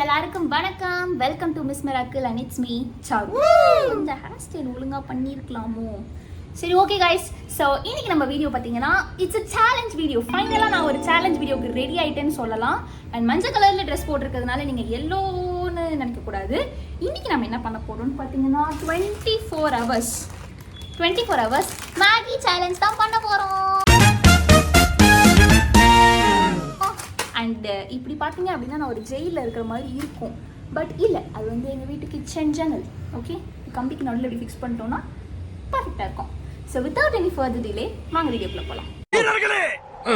எல்லாருக்கும் வணக்கம். Welcome to Miss Miracle and it's me Charu. இந்த ஹேர் ஸ்டைல் ஒழுங்காக பண்ணியிருக்கலாமோ? சரி, ஓகே கைஸ். ஸோ இன்னைக்கு நம்ம வீடியோ பார்த்தீங்கன்னா இட்ஸ் அ சேலஞ்ச் வீடியோ. ஃபைனலாக நான் ஒரு சேலஞ்ச் வீடியோக்கு ரெடி ஆகிட்டேன்னு சொல்லலாம். அண்ட் மஞ்சள் கலரில் ட்ரெஸ் போட்டிருக்கிறதுனால நீங்கள் எல்லோன்னு நினைக்கக்கூடாது. இன்னைக்கு நம்ம என்ன பண்ண போகிறோம்னு பார்த்தீங்கன்னா 24 ஹவர்ஸ் மேகி சேலஞ்ச் தான் பண்ண போகிறோம். அண்ட் இப்படி பார்த்தீங்க அப்படின்னா நான் ஒரு ஜெயிலில் இருக்கிற மாதிரி இருக்கும். பட் இல்லை, அது வந்து எங்கள் வீட்டு கிச்சன் ஜன்னல். ஓகே, கம்பிக்கு நடுவில் இப்படி ஃபிக்ஸ் பண்ணிட்டோம்னா பர்ஃபெக்டாக இருக்கும். So without any further delay வாங்க வீடியோக்குள்ள போகலாம். வீரர்களே,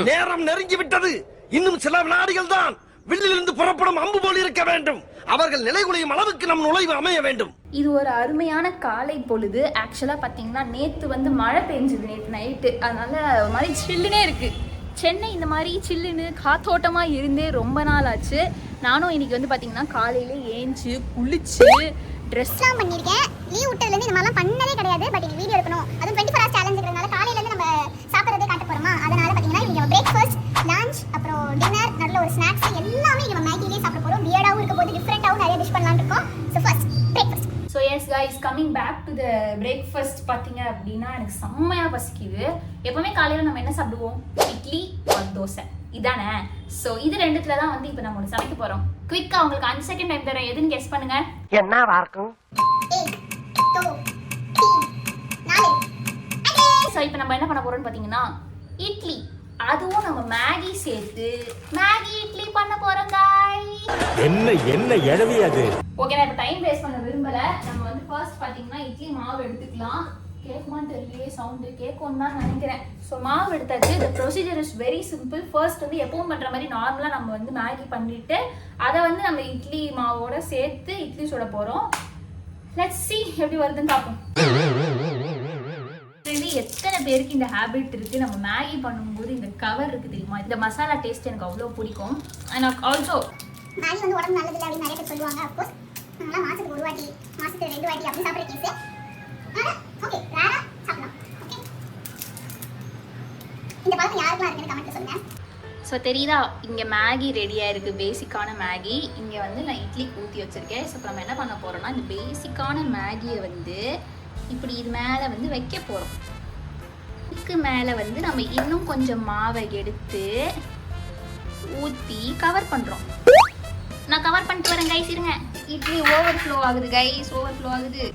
நேரம் நெருங்கி விட்டது. இன்னும் சில வினாடிகள் தான். வில்லிலிருந்து புறப்படும் அம்பு போல் இருக்க வேண்டும். அவர்கள் நிலைகுலையும் அளவுக்கு நம் நுழைவு அமைய வேண்டும். இது ஒரு அருமையான காலை பொழுது. ஆக்சுவலாக பார்த்தீங்கன்னா நேற்று வந்து மழை பெஞ்சுது, நேற்று நைட்டு. அதனால ஒரு மாதிரி சில்லுனே இருக்குது. சென்னை இந்த மாதிரி சில்லுன்னு காத்தோட்டமாக இருந்தே ரொம்ப நாள் ஆச்சு. நானும் இன்னைக்கு வந்து பார்த்தீங்கன்னா காலையிலே ஏஞ்சி குளிச்சு ட்ரெஸ்லாம் பண்ணியிருக்கேன். லீவ் விட்டதுலேருந்து இந்த மாதிரிலாம் பண்ணதே கிடையாது. பட் இன்னைக்கு வீடியோ எடுக்கணும், அதுவும் 24 ஹவர்ஸ் சேலஞ்சுங்கிறதுனால காலையிலேருந்து நம்ம சாப்பிட்றதே காட்ட போகிறோமா. அதனால பார்த்தீங்கன்னா இங்கே பிரேக்ஃபாஸ்ட், லஞ்ச், அப்புறம் டின்னர், நல்ல ஒரு ஸ்நாக்ஸ் எல்லாமே நம்ம மேகிலேயே சாப்பிட போகிறோம். வியர்டாகவும் இருக்க போது, டிஃப்ரெண்ட்டாகவும் நிறைய டிஷ் பண்ணலான்னு இருக்கோம். So first breakfast. So yes guys, coming back to the breakfast பார்த்தீங்க அப்படின்னா எனக்கு செம்மையாக பசிக்குது. எப்போவுமே காலையில் நம்ம என்ன சாப்பிடுவோம்? இட்லி ஒரு தோசை, இதானே? ஸோ இது ரெண்டுத்துல தான் வந்து இப்போ நம்ம ஒன்று சமைக்க போகிறோம். குவிக்காக உங்களுக்கு 5 செகண்ட் டைம் தரேன். எதுன்னு கெஸ் பண்ணுங்க. என்னவா இருக்கும்? ஸோ இப்போ நம்ம என்ன பண்ண போகிறோம்னு பார்த்தீங்கன்னா இட்லி, அதுவும் நம்ம மேகி சேர்த்து மேகி இட்லி பண்ண போகிறோம் guys. என்ன எழவி அது? ஓகே, நான் இப்போ டைம் வேஸ்ட் பண்ண விரும்பல. நம்ம வந்து ஃபர்ஸ்ட் பார்த்தீங்கன்னா இட்லி மாவு எடுத்துக்கலாம். கேட்குமான்னு தெரியலையே, சவுண்டு கேட்கும்னு தான் நினைக்கிறேன். ஸோ மாவு எடுத்தாச்சு. இந்த procedure is very simple. First வந்து எப்பவும் பண்ணுற மாதிரி நார்மலாக நம்ம வந்து மேகி பண்ணிட்டு அதை வந்து நம்ம இட்லி மாவோட சேர்த்து இட்லி சுட போகிறோம். லெட்ஸ் see எப்படி வருதுன்னு பார்ப்போம். எத்தனை பேருக்கு இந்த ஹேபிட் இருக்குது? நம்ம மேகி பண்ணும்போது இந்த கவர் இருக்குது தெரியுமா, இந்த மசாலா டேஸ்ட் எனக்கு அவ்வளோ பிடிக்கும். அண்ட் ஆல்சோ மேகி வந்து உடம்பு நல்லது அப்படின்னு நிறைய பேர் சொல்லுவாங்க. அஃப்கோர்ஸ் நம்மளாம் மாதத்துக்கு 1 வாட்டி, மாதத்துக்கு 2 வாட்டி அப்படி சாப்பிட்ற கேஸு. ஓகே, ரேராக சாப்பிடலாம். ஓகே, இந்த பழக்கம் யாருக்கெல்லாம் இருக்குன்னு கமெண்ட்ல சொல்லுங்கள். ஸோ தெரியுதா, இங்கே மேகி ரெடியாக இருக்குது, பேசிக்கான மேகி. இங்கே வந்து நான் இட்லி ஊற்றி வச்சுருக்கேன். ஸோ இப்போ நம்ம என்ன பண்ண போகிறோம்னா இந்த பேசிக்கான மேகியை வந்து இப்படி இது மேலே வந்து வைக்க போகிறோம். இதுக்கு மேலே வந்து நம்ம இன்னும் கொஞ்சம் மாவை எடுத்து ஊற்றி கவர் பண்ணுறோம். நான் கவர் பண்ணிட்டு வரேன் கைஸ், இருங்க. இட்லி ஓவர் ஃப்ளோ ஆகுது கைஸ், ஓவர் ஃப்ளோ ஆகுது.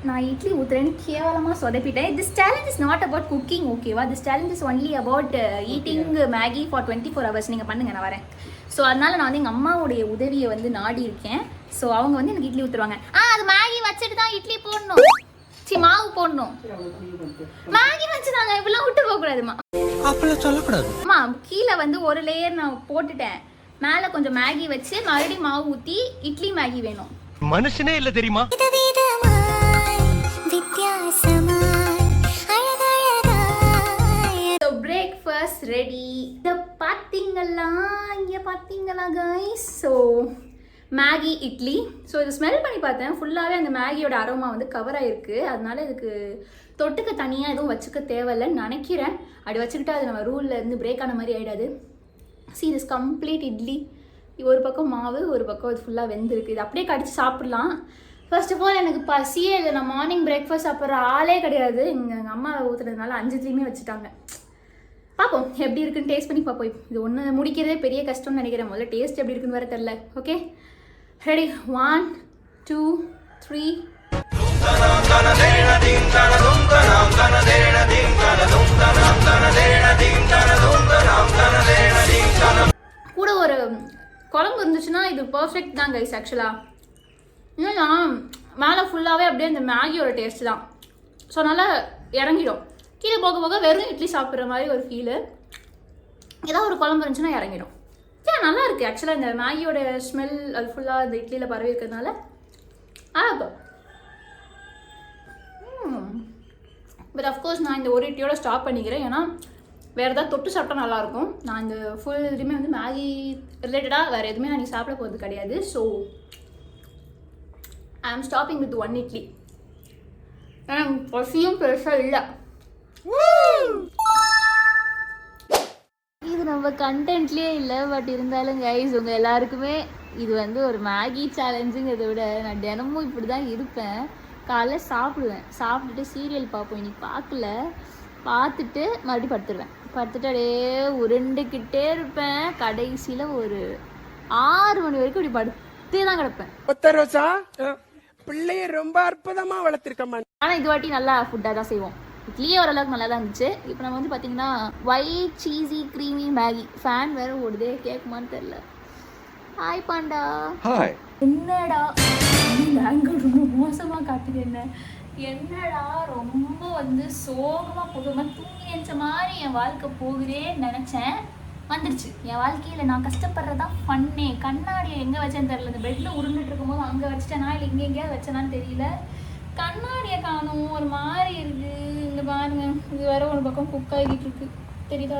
நான் இட்லி ஊற்றுறேன்னு கேவலமாக சொதப்பிட்டேன். This challenge is not about cooking, ஓகேவா? This challenge is only about eating Maggi for 24 hours. நீங்கள் பண்ணுங்கள், நான் வரேன். ஸோ அதனால் நான் வந்து எங்கள் அம்மாவுடைய உதவியை வந்து நாடி இருக்கேன். ஸோ அவங்க வந்து எனக்கு இட்லி ஊற்றுருவாங்க. அது மேகி வச்சுட்டு தான் இட்லி போடணும், மாவு போடணும். மேகி வச்சுதாங்க, இப்படிலாம் விட்டு போகக்கூடாதுமா. அப்பெல்லாம் சொல்லக்கூடாது. அம்மா கீழே வந்து ஒரு லேயர் நான் போட்டுட்டேன், மேலே கொஞ்சம் மேகி வச்சு மறுபடியும் மாவு ஊற்றி இட்லி மேகி வேணும். மனுஷனே இல்ல தெரியுமா? Breakfast ready. இதை பார்த்தீங்களா, இங்கே பார்த்தீங்களா guys? So Maggi idli. So இதை ஸ்மெல் பண்ணி பார்த்தேன், ஃபுல்லாகவே அந்த மேகியோட அரோமா வந்து கவர் ஆகிருக்கு. அதனால இதுக்கு தொட்டுக்க தனியாக எதுவும் வச்சுக்க தேவையில்லைன்னு நினைக்கிறேன். அப்படி வச்சுக்கிட்டா அது நம்ம ரூலில் இருந்து பிரேக் ஆன மாதிரி ஆகிடாது. see this complete idli. ஒரு பக்கம் மாவு, ஒரு பக்கம் அது ஃபுல்லாக வெந்திருக்கு. இது அப்படியே கடிச்சு சாப்பிட்லாம். ஃபர்ஸ்ட் ஆஃப் ஆல் எனக்கு பசியே இல்லை. நான் மார்னிங் பிரேக்ஃபாஸ்ட் சாப்பிட்ற ஆளே கிடையாது. எங்கள் அம்மா ஊற்றுறதுனால 5 இட்லியுமே வச்சுட்டாங்க. பார்ப்போம் எப்படி இருக்குன்னு, டேஸ்ட் பண்ணி பார்ப்போம். இது ஒன்று முடிக்கிறதே பெரிய கஷ்டம்னு நினைக்கிறேன். முதல்ல டேஸ்ட் எப்படி இருக்குன்னு வேறு தெரில. Okay, ready? 1 2 3. கூட ஒரு குழம்பு இருந்துச்சுன்னா இது பர்ஃபெக்ட் தான் கைஸ். ஆக்சுவலாக இல்லைன்னா மேலே ஃபுல்லாகவே அப்படியே அந்த மேகியோட டேஸ்ட் தான். ஸோ நல்லா இறங்கிடும். கீழே போக போக வெறும் இட்லி சாப்பிட்ற மாதிரி ஒரு ஃபீலு. ஏதாவது ஒரு குழம்பு இருந்துச்சுன்னா இறங்கிடும். சரி, நல்லா இருக்குது. ஆக்சுவலாக இந்த மேகியோட ஸ்மெல் அது ஃபுல்லாக இந்த இட்லியில் பரவி இருக்கிறதுனால பட் அஃப்கோர்ஸ் நான் இந்த ஒரு இட்லியோட ஸ்டாப் பண்ணிக்கிறேன். ஏன்னா வேறு ஏதாவது தொட்டு சாப்பிட்டா நல்லாயிருக்கும். நான் இந்த ஃபுல் இதுவுமே வந்து மேகி ரிலேட்டடாக வேறு எதுவுமே நான் சாப்பிட போகிறது கிடையாது. ஸோ ஐ ஆம் ஸ்டாப்பிங் வித் 1 இட்லி. ஏன்னா பசியும் பெருசாக இல்லை. இது நம்ம கண்டென்ட்லேயே இல்லை. பட் இருந்தாலும் கைஸ் உங்கள் எல்லாருக்குமே இது வந்து ஒரு மேகி சேலஞ்சுங்கிறத விட நான் தினமும் இப்படி தான் இருப்பேன். காலைல சாப்பிடுவேன், சாப்பிட்டுட்டு சீரியல் பார்ப்போம். இன்னைக்கு பார்க்கல, பார்த்துட்டு மறுபடியும் படுத்துருவேன். படுத்துட்டு அப்படியே உருண்டுக்கிட்டே இருப்பேன். கடைசியில் ஒரு 6 மணி வரைக்கும் இப்படி படுத்தே தான் கிடப்பேன். ரோசா பிள்ளைய ரொம்ப அற்புதமா வளர்த்திருக்கம்மா. ஆனால் இது வாட்டி நல்லா ஃபுட்டாக தான் செய்வோம். இட்லியே ஓரளவுக்கு நல்லா தான் இருந்துச்சு. இப்போ நம்ம வந்து பார்த்தீங்கன்னா white cheesy creamy Maggi. Fan வேற ஓடுதே, கேட்குமான்னு தெரில. ஹாய் பாண்டா. ஹாய். என்னடா ஆங்கிள் ரொம்ப மோசமாக காட்டுது. என்னடா ரொம்ப வந்து சோகமாக போகுமா, தூங்கி எழுந்த மாதிரி என் வாழ்க்கை போகுதேன்னு நினச்சேன். வந்துடுச்சு என் வாழ்க்கையில். நான் கஷ்டப்படுறதா ஃபன்னே. கண்ணாடியை எங்கே வச்சேன்னு தெரியல. இந்த பெட்டில் உருண்டுட்டு இருக்கும்போது அங்கே வச்சுட்டேனா இல்லை இங்கே எங்கேயாவது வச்சேனான்னு தெரியல. கண்ணாடியை காணும், ஒரு மாதிரி இருக்கு. இங்கே பாருங்க, இது வேற ஒரு பக்கம் குக் ஆகிட்டு இருக்கு, தெரியுதா?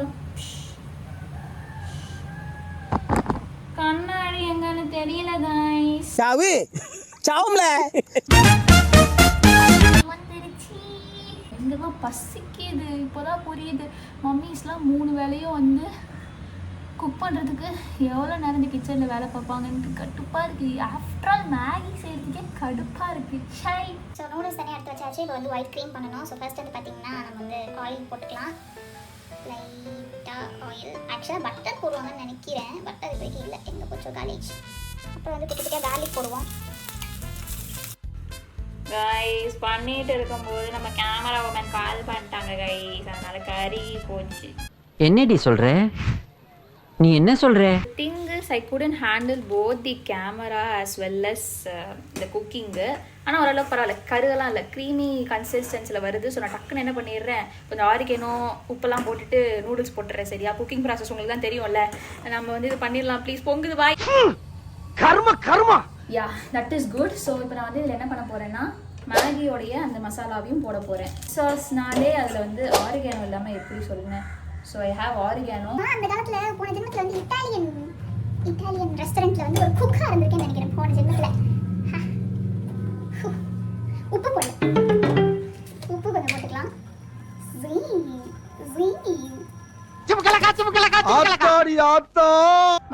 கண்ணாடி எங்கன்னு தெரியல கைஸ். சாவு சாவும்ல. வந்துருச்சு. எங்கெல்லாம் பசிக்குது இப்போதான் புரியுது. மம்மிஸ்லாம் 3 வேளையும் வந்து குக் பண்ணுறதுக்கு எவ்வளோ நேரம் இந்த கிச்சனில் வேலை பார்ப்பாங்கன்ட்டு கடுப்பாக இருக்குது. ஆஃப்டர் ஆல் மேகி செய்கிறதுக்கே கடுப்பாக இருக்குது. ஷை. ஸோ நூடுல்ஸ் தனியாக எடுத்து வச்சாச்சு. இப்போ வந்து ஒயிட் க்ரீம் பண்ணணும். ஸோ ஃபர்ஸ்ட் வந்து பார்த்தீங்கன்னா நம்ம வந்து ஆயில் போட்டுக்கலாம். லைட்டாக ஆயில். ஆக்சுவலாக பட்டர் போடுவாங்கன்னு நினைக்கிறேன். பட்டர் இப்போதைக்கு இல்லை, எங்கே போச்சோ காலேஜ். அப்புறம் வந்து குட்டி குட்டியாக கார்லிக் போடுவோம். கைஸ் பண்ணிட்டு இருக்கும்போது நம்ம கேமரா உமன் கால் பண்ணிட்டாங்க கைஸ். அதனால கறி போச்சு. என்னடி சொல்ற? நீ என்ன சொல்ற? thing is I couldn't handle both the camera as well as the cooking. ஆனால் ஓரளவுக்கு பரவாயில்ல, கருகெல்லாம் இல்லை, க்ரீமி கன்சிஸ்டன்சியில் வருது. ஸோ நான் டக்குன்னு என்ன பண்ணிடுறேன், கொஞ்சம் ஆரிகேனோ உப்பெல்லாம் போட்டுட்டு நூடுல்ஸ் போட்டுறேன். சரியா? குக்கிங் ப்ராசஸ் உங்களுக்கு தான் தெரியும்ல. நம்ம வந்து இது பண்ணிடலாம் ப்ளீஸ். பொங்குது பாய். Karma karma. Yeah that is good. So இப்போ நான் வந்து இதில் என்ன பண்ண போகிறேன்னா மேகியோடைய அந்த மசாலாவையும் போட போகிறேன். சாஸ்னாலே அதில் வந்து ஆரிகேனோ இல்லாமல் எப்படி சொல்லுங்கள். So I have oregano. அந்த காலத்தில் போன ஜென்மத்தில் வந்து இட்டாலியன் ரெஸ்டாரண்ட்டில் வந்து ஒரு குக்காக இருந்திருக்கேன்னு நினைக்கிறேன் போன ஜென்மத்தில். உப்பு போடு, உப்பு கொஞ்சம் போட்டுக்கலாம்.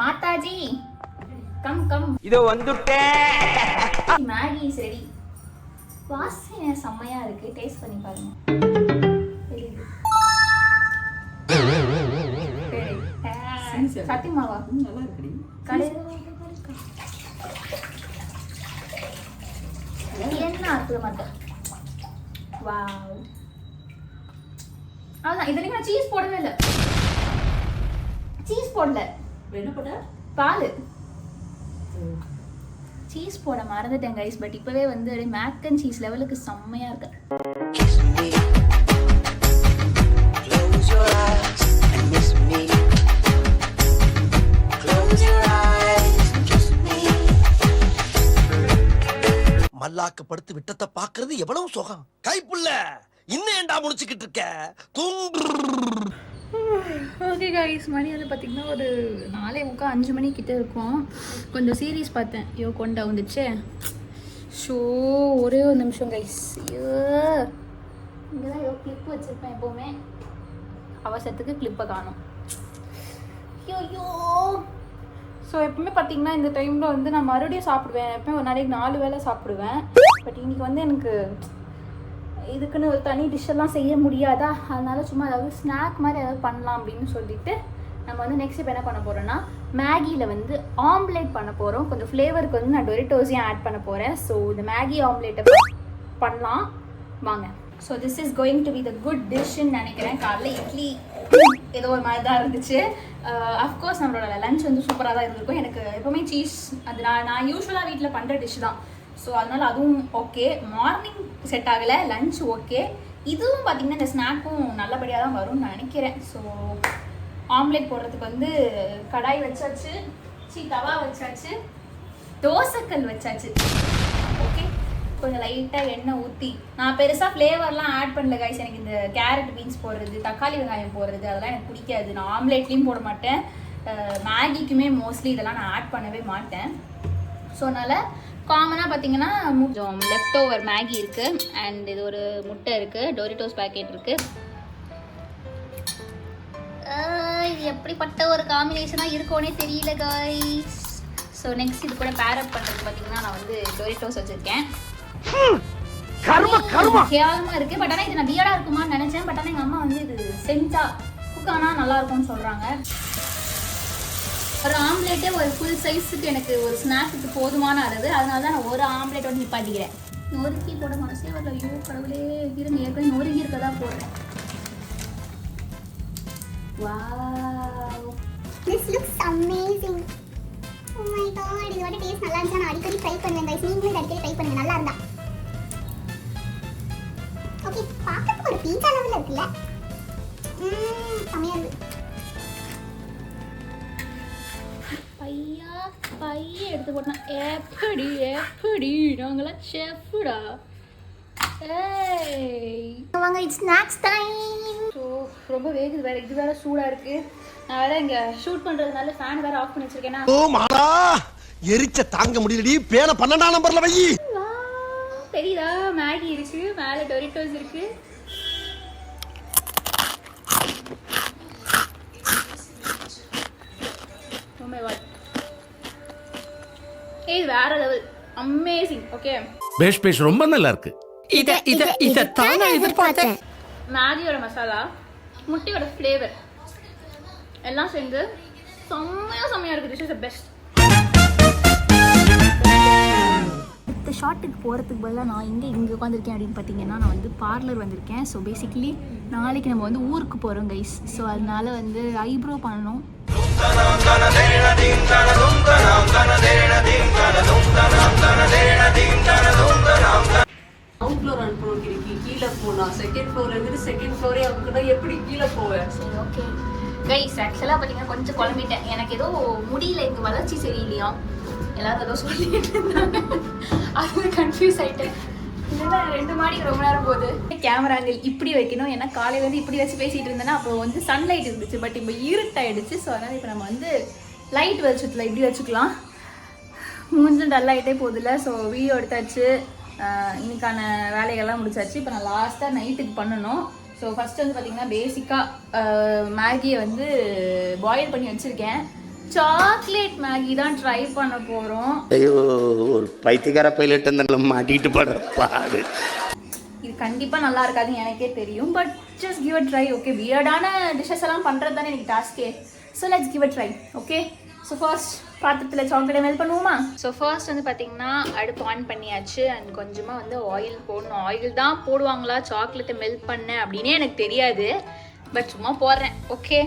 Mataji come come. இதோ வந்துட்டேன். மேகி சரி, வாசனை செம்மையா இருக்கு. டேஸ்ட் பண்ணி பாருங்க. சத்தியமாவா? நல்லா இருக்குடி. என்ன அற்புத மாட்டேன். வாவ். அதான் இதுலயும் நான் சீஸ் போடவே இல்லை. சீஸ் போடல. என்ன போட? பால். சீஸ் போட மறந்துட்டேன் கைஸ். பட் இப்பவே வந்து மேக் அண்ட் சீஸ் லெவலுக்கு செம்மையா இருக்கு. மல்லாக்கப்படுத்து விட்டத்தை பாக்குறது எவ்வளவு சுகம். கைப்புள்ள இன்னும் ஏண்டா முடிச்சுக்கிட்டு இருக்க? ஓகே கைஸ், மணி வந்து பார்த்தீங்கன்னா ஒரு 4:45 5 மணி கிட்ட இருக்கும். கொஞ்சம் சீரீஸ் பார்த்தேன். ஐயோ கொண்டா வந்துச்சு. ஷோ ஒரே ஒரு நிமிஷம் கைஸ். ஐயோ இங்கே தான் கிளிப்பு வச்சுருப்பேன் எப்போவுமே. அவசரத்துக்கு கிளிப்பை காணும். ஐயோ. ஸோ எப்பவுமே பார்த்தீங்கன்னா இந்த டைமில் வந்து நான் மறுபடியும் சாப்பிடுவேன். எப்பவுமே ஒரு நாளைக்கு 4 வேளை சாப்பிடுவேன். பட் இன்னைக்கு வந்து எனக்கு இதுக்குன்னு ஒரு தனி டிஷ்ஷெல்லாம் செய்ய முடியாதா, அதனால சும்மா ஏதாவது ஸ்நாக் மாதிரி ஏதாவது பண்ணலாம் அப்படின்னு சொல்லிட்டு நம்ம வந்து நெக்ஸ்ட் இப்போ என்ன பண்ண போகிறோன்னா மேகியில் வந்து ஆம்லேட் பண்ண போகிறோம். கொஞ்சம் ஃப்ளேவருக்கு வந்து நான் டொரிட்டோஸையும் ஆட் பண்ண போகிறேன். ஸோ இந்த மேகி ஆம்லேட்டை பண்ணலாம் வாங்க. So this is going to be the good டிஷ்ன்னு நினைக்கிறேன். காலைல இட்லி ஏதோ ஒரு மாதிரி தான் இருந்துச்சு. அஃப்கோர்ஸ் நம்மளோட லஞ்ச் வந்து சூப்பராக தான் இருந்திருக்கும். எனக்கு எப்போவுமே சீஸ் அது நான் யூஸ்வலாக வீட்டில் பண்ணுற டிஷ் தான். ஸோ அதனால் அதுவும் ஓகே. மார்னிங் செட் ஆகலை, லஞ்ச் ஓகே. இதுவும் பார்த்திங்கன்னா இந்த ஸ்நாக்கும் நல்லபடியாக தான் வரும்னு நான் நினைக்கிறேன். ஸோ ஆம்லேட் போடுறதுக்கு வந்து கடாய் வச்சாச்சு, தவா வச்சாச்சு, தோசைக்கல் வச்சாச்சு. ஓகே, கொஞ்சம் லைட்டாக எண்ணெய் ஊற்றி, நான் பெருசாக ஃப்ளேவர்லாம் ஆட் பண்ணல கைஸ். எனக்கு இந்த கேரட் பீன்ஸ் போடுறது, தக்காளி வெங்காயம் போடுறது அதெல்லாம் எனக்கு பிடிக்காது. நான் ஆம்லேட்லேயும் போட மாட்டேன், மேகிக்குமே மோஸ்ட்லி இதெல்லாம் நான் ஆட் பண்ணவே மாட்டேன். ஸோ அதனால் காமனாக பார்த்தீங்கன்னா கொஞ்சம் லெஃப்ட் ஓவர் மேகி இருக்குது அண்ட் இது ஒரு முட்டை இருக்குது, டொரிட்டோஸ் பேக்கெட் இருக்குது. இது எப்படிப்பட்ட ஒரு காம்பினேஷனாக இருக்கும்னே தெரியல கைஸ். ஸோ நெக்ஸ்ட் இது கூட பேர் அப் பண்ணுறது பார்த்தீங்கன்னா நான் வந்து டொரிட்டோஸ் வச்சுருக்கேன். கேவலமாக இருக்குது. பட் ஆனால் இது நான் வியர்டாக இருக்குமான்னு நினச்சேன். பட் ஆனால் எங்கள் அம்மா வந்து இது செஞ்சா குக் ஆனால் நல்லா இருக்கும்னு சொல்கிறாங்க. ஒரு ஆம்லேட்டே ஒரு ஃபுல் சைஸுக்கு எனக்கு ஒரு ஸ்நாக்ஸுக்கு போதுமான அளவு. அதனால தான் நான் ஒரு ஆம்லேட் வந்து நிப்பாட்டிக்கிறேன். நொறுக்கி போட மனசே வரல. ஐயோ கடவுளே, இருங்க ஏற்கனவே நொறுக்கி இருக்கதா போடுறேன். Wow, this looks amazing. Oh my god, இதோட டேஸ்ட் நல்லா இருந்துச்சு. நான் அடிக்கடி ட்ரை பண்ணுவேன் கைஸ். நீங்களும் அடிக்கடி ட்ரை பண்ணுங்க, நல்லா இருந்தா. ஓகே, பார்க்கறதுக்கு ஒரு பீட்சா லெவல்ல இருக்குல்ல. செமையா இருக்கு. பைய எடுத்து போட்டேன். எப்படி நாங்களாம் செஃப்டா. வாங்க, இட்ஸ் ஸ்நாக்ஸ் டைம். ஸோ ரொம்ப வேகுது வேற. இது வேற சூடாக இருக்கு. நான் வேற இங்கே ஷூட் பண்ணுறதுனால ஃபேன் வேற ஆஃப் பண்ணி வச்சிருக்கேன்னா. ஓ மாடா, எரிச்ச தாங்க முடியலடி. பேன 12ஆம் நம்பர்ல வை. தெரியுதா, மேகி இருக்கு, மேலே டொரிட்டோஸ் இருக்கு. Oh my god. இது வேற லெவல், அமேசிங். ஓகே, பேஷ் ரொம்ப நல்லா இருக்கு. இத தானே எதிர்பார்த்தேன். மேகியோட மசாலா, முட்டையோட ஃப்ளேவர் எல்லாம் சேர்ந்து செம்மையா இருக்கு. This is the best. இந்த ஷார்ட்டுக்கு போகிறதுக்கு பதிலாக நான் இங்கே உட்காந்துருக்கேன் அப்படின்னு பார்த்தீங்கன்னா, நான் வந்து பார்லர் வந்திருக்கேன். ஸோ பேசிக்லி நாளைக்கு நம்ம வந்து ஊருக்கு போகிறோம் கைஸ். ஸோ அதனால வந்து ஐப்ரோ பண்ணணும். அவுட்ஃப்ளோர் அனுப்புறோம். கீழே போனா செகண்ட் ஃப்ளோர் இருந்து செகண்ட் ஃப்ளோரே அவுட்னா எப்படி கீழே போவேன்? சரி, ஓகே கைஸ். ஆக்சுவலாக பார்த்தீங்கன்னா கொஞ்சம் குழம்பிட்டேன். எனக்கு ஏதோ முடியல, இங்கே வளர்ச்சி சரியில்லையா, எல்லாரும் ஏதோ சொல்லிட்டு இருந்தாங்க. அது கன்ஃபியூஸ் ஆகிட்டேன். இல்லைன்னா 2 மாடிக்கு ரொம்ப நேரம் போகுது. கேமரா ஆங்கிள் இப்படி வைக்கணும். ஏன்னா காலையில் வந்து இப்படி வச்சு பேசிகிட்டு இருந்தேன்னா அப்போ வந்து சன்லைட் இருந்துச்சு. பட் இப்போ இருட்டாயிடுச்சு. ஸோ அதனால் இப்போ நம்ம வந்து லைட் வெளிச்சத்தில் இப்படி வச்சுக்கலாம். மூஞ்சும் டல்லாகிட்டே போகுதில்ல. ஸோ வீடியோ எடுத்தாச்சு, இன்னைக்கான வேலைகள்லாம் முடிச்சாச்சு. இப்போ நான் லாஸ்ட்டாக நைட்டுக்கு பண்ணணும். ஸோ ஃபஸ்ட்டு வந்து பார்த்திங்கன்னா பேசிக்காக மேகியை வந்து பாயில் பண்ணி வச்சுருக்கேன். சாக்லேட் மேகி தான் ட்ரை பண்ண போகிறோம். ஐயோ, ஒரு பைத்தியக்கார பைலட் அந்த மாட்டிட்டு படுற பாடு. இது கண்டிப்பாக நல்லா இருக்காதுன்னு எனக்கே தெரியும். But just give a try. Okay, வியர்டான டிஷ்ஷஸ் எல்லாம் பண்ணுறது தானே எனக்கு டாஸ்கே. So let's give a try. Okay, so first பாத்திரத்தில் சாக்லேட்டை மெல்ட் பண்ணுவோமா? ஸோ ஃபர்ஸ்ட் வந்து பார்த்திங்கன்னா அடுப்பு ஆன் பண்ணியாச்சு. அண்ட் கொஞ்சமாக வந்து ஆயில் போடணும். ஆயில் தான் போடுவாங்களா சாக்லேட்டை மெல்ட் பண்ண அப்படின்னே எனக்கு தெரியாது. பட் சும்மா போடுறேன். ஓகே,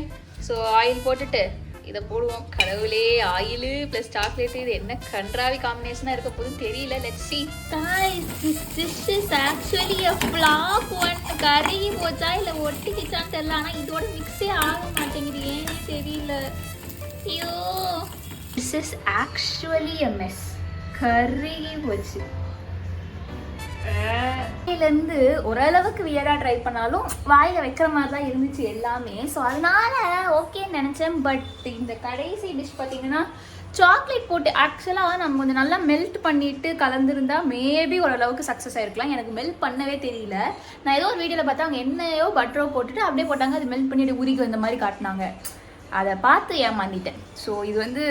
ஸோ ஆயில் போட்டுட்டு இதை போடுவோம். கடவுளே, ஆயிலு ப்ளஸ் சாக்லேட்டு, இது என்ன கன்றாவி காம்பினேஷனாக இருக்க போதும் தெரியல. Let's see. Guys, this dish is actually a flop one. கருகி போச்சா இல்லை ஒட்டிக்கிச்சான்னு தெரியல. ஆனால் இதோட மிக்ஸே ஆக மாட்டேங்குது, ஏன்னு தெரியல. ஐயோ, this is actually a mess. கருகி போச்சு. இருந்து ஓரளவுக்கு வியராக ட்ரை பண்ணாலும் வாயில் வைக்கிற மாதிரி தான் இருந்துச்சு எல்லாமே. ஸோ அதனால ஓகேன்னு நினச்சேன். பட் இந்த கடைசி டிஷ் பார்த்தீங்கன்னா சாக்லேட் போட்டு ஆக்சுவலாக நம்ம கொஞ்சம் நல்லா மெல்ட் பண்ணிட்டு கலந்துருந்தா மேபி ஓரளவுக்கு சக்ஸஸ் ஆகிருக்கலாம். எனக்கு மெல்ட் பண்ணவே தெரியல. நான் ஏதோ ஒரு வீடியோவில் பார்த்தா அவங்க எண்ணெயோ பட்டரோ போட்டுட்டு அப்படியே போட்டாங்க. அது மெல்ட் பண்ணிட்டு உரிக்கு வந்த மாதிரி காட்டினாங்க. அதை பார்த்து ஏமாந்துட்டேன். ஸோ இது வந்து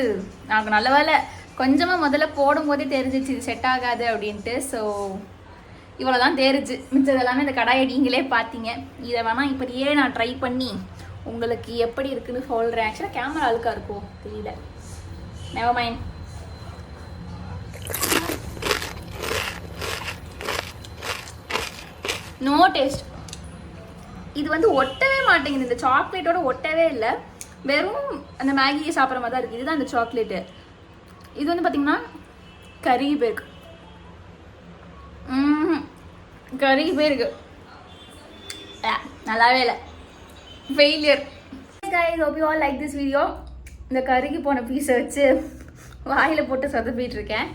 எனக்கு நல்ல வேலை கொஞ்சமாக முதல்ல போடும்போதே தெரிஞ்சிச்சு இது செட் ஆகாது அப்படின்ட்டு. ஸோ இவ்வளோ தான் தெரிஞ்சு. மிச்சது எல்லாமே இந்த கடாயை நீங்களே பார்த்தீங்க. இதை வேணால் இப்படியே நான் ட்ரை பண்ணி உங்களுக்கு எப்படி இருக்குன்னு சொல்கிறேன். ஆக்சுவலாக கேமரா அழுக்காக இருக்கும், தெரியல. Never mind. No taste. இது வந்து ஒட்டவே மாட்டேங்குது. இந்த சாக்லேட்டோட ஒட்டவே இல்லை. வெறும் அந்த மேகியை சாப்பிட்ற மாதிரி தான் இருக்குது. இதுதான் இந்த சாக்லேட்டு. இது வந்து பார்த்திங்கன்னா கருகி போயிருக்கு. கருகி போயிருக்கு. நல்லாவே இல்லை. Failure. guys, hope you all like this video. இந்த கருகி போன பீஸை வச்சு வாயில் போட்டு சொதப்பிட்டு இருக்கேன்.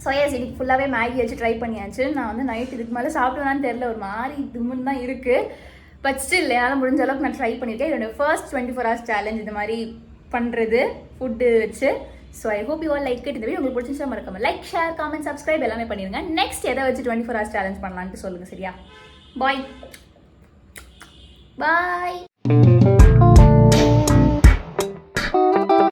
ஸோ எஸ், இன்னைக்கு ஃபுல்லாகவே மேகி வச்சு ட்ரை பண்ணியாச்சு. நான் வந்து நைட் இதுக்கு மேலே சாப்பிடுவேன்னு தெரில, ஒரு மாதிரி தும்முன்னு தான் இருக்குது. பட் ஸ்டில் என்னால் முடிஞ்ச அளவுக்கு நான் ட்ரை பண்ணியிருக்கேன். என்னோடய ஃபர்ஸ்ட் 24 hours சேலஞ்ச் இந்த மாதிரி பண்ணுறது ஃபுட்டு வச்சு. So I hope you all like it. இந்த வீடியோ உங்களுக்கு பிடிச்சிருந்தா மறக்காம லைக், ஷேர், காமெண்ட், சப்ஸ்கிரைப் எல்லாமே பண்ணிடுங்க. நெக்ஸ்ட் எதை வச்சு 24 hours சேலஞ்ச் பண்ணலான்ட்டு சொல்லுங்கள், சரியா? பாய்.